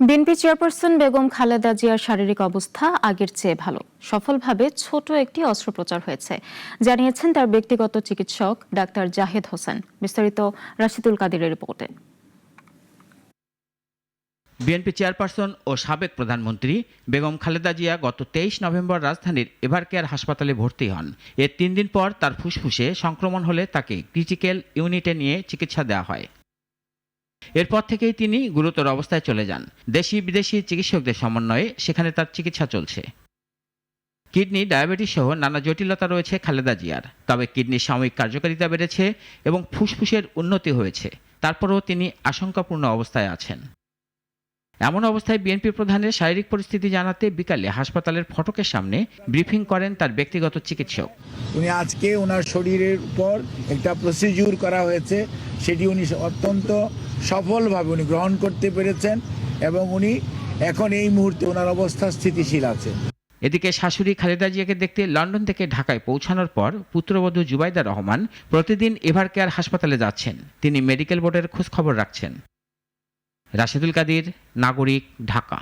BNP chairperson Begum Khaleda জিয়ার শারীরিক অবস্থা আগের চেয়ে ভালো। সফলভাবে ছোট একটি অস্ত্রোপচার হয়েছে জানিয়েছেন তার ব্যক্তিগত চিকিৎসক ডাক্তার জাহেদ হোসেন। বিস্তারিত রাশিদুল কাদিরের রিপোর্টে। বিএনপি চেয়ারপারসন ও সাবেক প্রধানমন্ত্রী বেগম খালেদা জিয়া গত 23 নভেম্বর রাজধানীর এভারকেয়ার হাসপাতালে ভর্তি হন। এর 3 দিন পর তার ফুসফুসে সংক্রমণ হলে তাকে ক্রিটিক্যাল ইউনিটে নিয়ে চিকিৎসা দেওয়া হয়। এরপর থেকেই তিনি গুরুতর অবস্থায় চলে যান। দেশি বিদেশি চিকিৎসকদের সমন্বয়ে সেখানে তার চিকিৎসা চলছে। কিডনি, ডায়াবেটিস সহ নানা জটিলতা রয়েছে খালেদা জিয়ার। তবে কিডনির সাময়িক কার্যকারিতা বেড়েছে এবং ফুসফুসের উন্নতি হয়েছে। তারপরেও তিনি আশঙ্কাপূর্ণ অবস্থায় আছেন। এমন অবস্থায় বিএনপি প্রধানের শারীরিক পরিস্থিতি জানাতে বিকালে হাসপাতালের ফটকের সামনে ব্রিফিং করেন তার ব্যক্তিগত চিকিৎসক। উনি আজকে ওনার শরীরের উপর একটা প্রসিডিউর করা হয়েছে, সেটি উনি অত্যন্ত সফলভাবে উনি গ্রহণ করতে পেরেছেন এবং উনি এখন এই মুহূর্তে ওনার অবস্থা স্থিতিশীল আছে। এদিকে শাশুড়ি খালেদা জিয়াকে দেখতে লন্ডন থেকে ঢাকায় পৌঁছানোর পর পুত্রবধূ জুবাইদা রহমান প্রতিদিন এভারকেয়ার হাসপাতালে যাচ্ছেন। তিনি মেডিকেল বোর্ডের খোঁজ খবর রাখছেন। রাশিদুল কাদির, নাগরিক, ঢাকা।